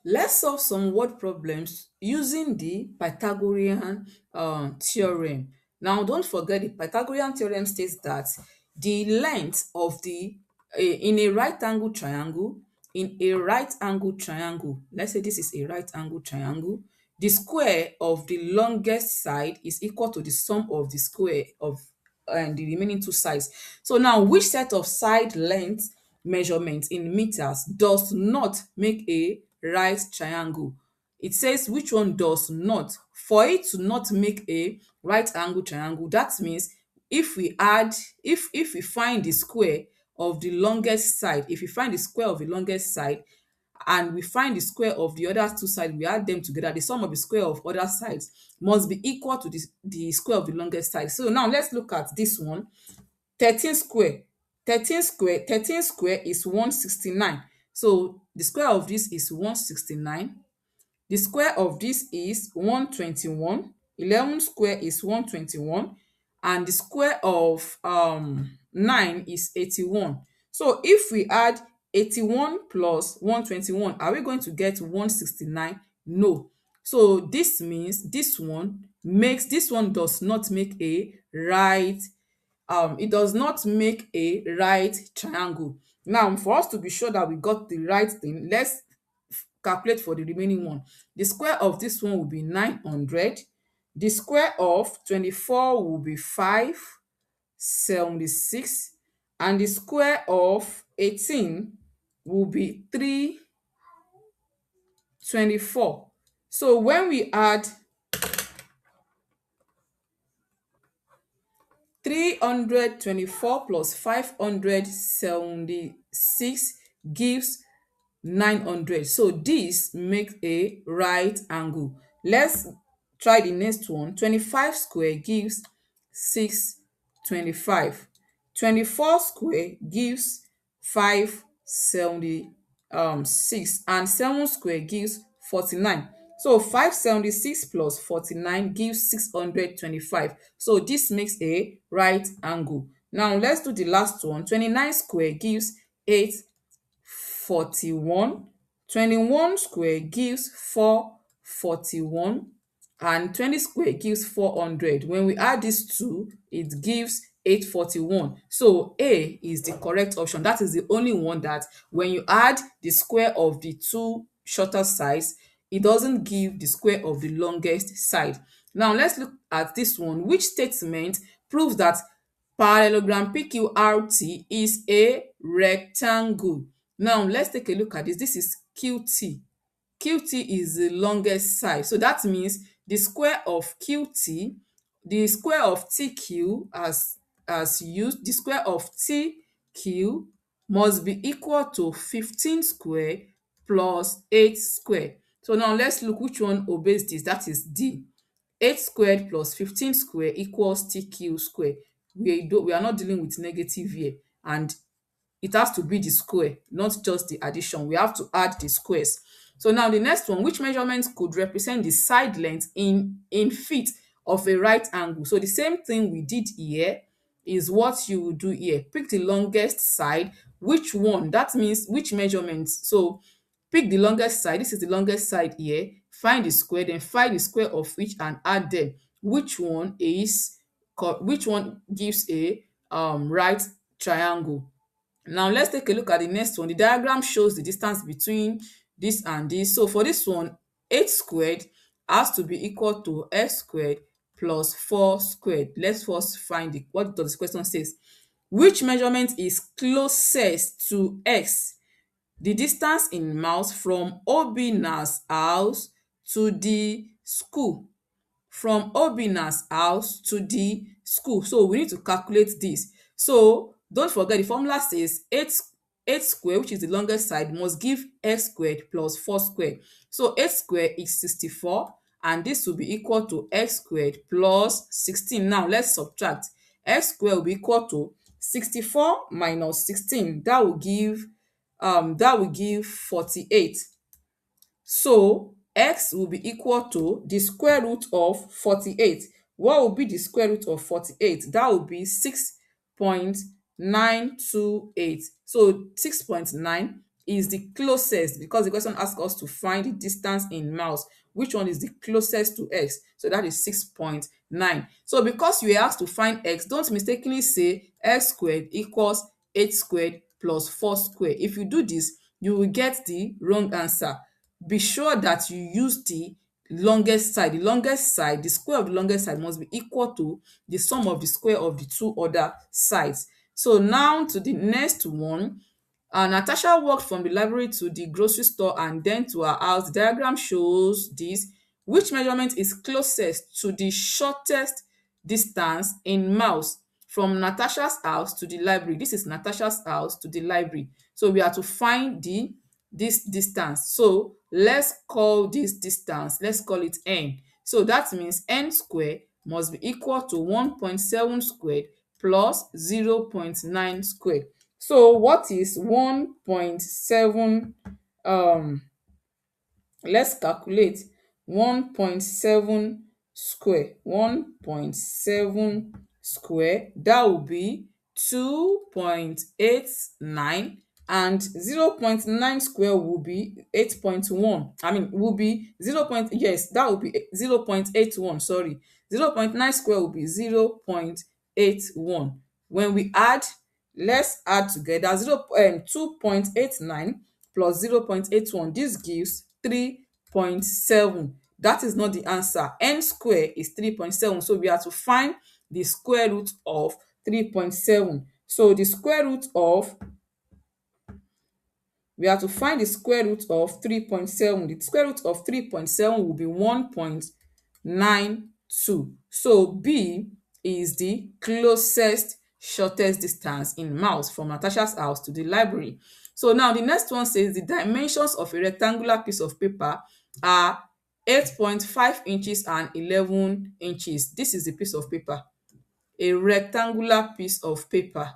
Let's solve some word problems using the Pythagorean theorem. Now, don't forget the Pythagorean theorem states that the length of the in a right angle triangle, let's say this is a right angle triangle, the square of the longest side is equal to the sum of the square of the remaining two sides. So now, which set of side length measurements in meters does not make a right triangle? It says which one does not. For it to not make a right angle triangle, that means if we add, if we find the square of the longest side, if we find the square of the longest side and we find the square of the other two sides, we add them together, the sum of the square of other sides must be equal to the square of the longest side. So now let's look at this one. 13 square. 13 square is 169. So the square of this is 169. The square of this is 121. 11 square is 121. And the square of 9 is 81. So if we add 81 plus 121, are we going to get 169? No. So this means this one does not make a right, it does not make a right triangle. Now, for us to be sure that we got the right thing, let's calculate for the remaining one. The square of this one will be 900. The square of 24 will be 576. And the square of 18 will be 324. So when we add 324 plus 576 gives 900. So this makes a right angle. Let's try the next one. 25 square gives 625. 24 square gives 576, and 7 square gives 49. So 576 plus 49 gives 625. So this makes a right angle. Now let's do the last one. 29 square gives 841. 21 square gives 441, and 20 square gives 400. When we add these two, it gives 841. So A is the correct option. That is the only one that when you add the square of the two shorter sides, it doesn't give the square of the longest side. Now let's look at this one. Which statement proves that parallelogram PQRT is a rectangle? Now let's take a look at this. This is QT. QT is the longest side. So that means the square of QT, the square of TQ as used, the square of TQ must be equal to 15 square plus 8 square. So now let's look which one obeys this. That is D. 8 squared plus 15 square equals TQ square. We are not dealing with negative here, and it has to be the square, not just the addition. We have to add the squares. So now the next one, which measurements could represent the side length in feet of a right angle? So the same thing we did here is what you will do here. Pick the longest side. Which one? That means which measurements. So pick the longest side. This is the longest side here. Find the square, then find the square of each and add them. Which one gives a right triangle? Now let's take a look at the next one. The diagram shows the distance between this and this. So for this one, 8 squared has to be equal to x squared plus 4 squared. Let's first find what does the question says. Which measurement is closest to x? The distance in miles from Obina's house to the school. From Obina's house to the school. So we need to calculate this. So don't forget, the formula says 8 square, which is the longest side, must give x squared plus 4 squared. So 8 squared is 64, and this will be equal to x squared plus 16. Now let's subtract. X squared will be equal to 64 minus 16. That will give 48. So x will be equal to the square root of 48. What will be the square root of 48? That will be 6.928. So 6.9 is the closest, because the question asks us to find the distance in miles. Which one is the closest to x? So that is 6.9. So because you were asked to find x, don't mistakenly say x squared equals 8 squared plus 4 squared. If you do this, you will get the wrong answer. Be sure that you use the longest side. The longest side, the square of the longest side must be equal to the sum of the square of the two other sides. So now to the next one. Natasha walked from the library to the grocery store and then to her house. The diagram shows this. Which measurement is closest to the shortest distance in miles from Natasha's house to the library? This is Natasha's house to the library. So we are to find this distance. So let's call this distance, let's call it n. So that means n squared must be equal to 1.7 squared plus 0.9 squared. So what is 1.7? Let's calculate 1.7 square. 1.7 square, that will be 2.89, and 0.9 square will be 8.1. I mean, will be 0. Yes, that will be 0.81. Sorry, 0.9 square will be 0.81. When we add, let's add together 2.89 plus 0.81. This gives 3.7. That is not the answer. N square is 3.7. So we have to find the square root of 3.7. So the square root of, we have to find the square root of 3.7. The square root of 3.7 will be 1.92. So B is the closest shortest distance in miles from Natasha's house to the library. So now the next one says the dimensions of a rectangular piece of paper are 8.5 inches and 11 inches. This is the piece of paper. A rectangular piece of paper.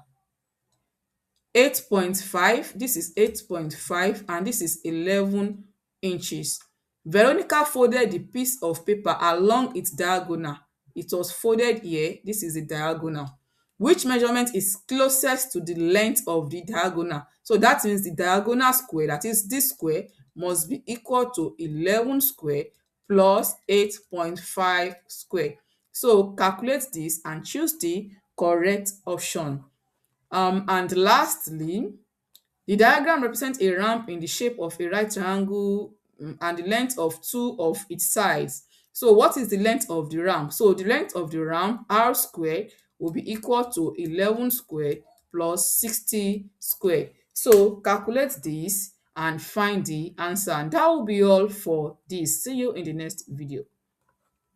8.5, this is 8.5, and this is 11 inches. Veronica folded the piece of paper along its diagonal. It was folded here. This is the diagonal. Which measurement is closest to the length of the diagonal? So that means the diagonal square, that is this square, must be equal to 11 square plus 8.5 square. So calculate this and choose the correct option. And lastly, the diagram represents a ramp in the shape of a right triangle, and the length of two of its sides. So what is the length of the ramp? So the length of the ramp, r squared, will be equal to 11 squared plus 60 squared. So calculate this and find the answer. And that will be all for this. See you in the next video.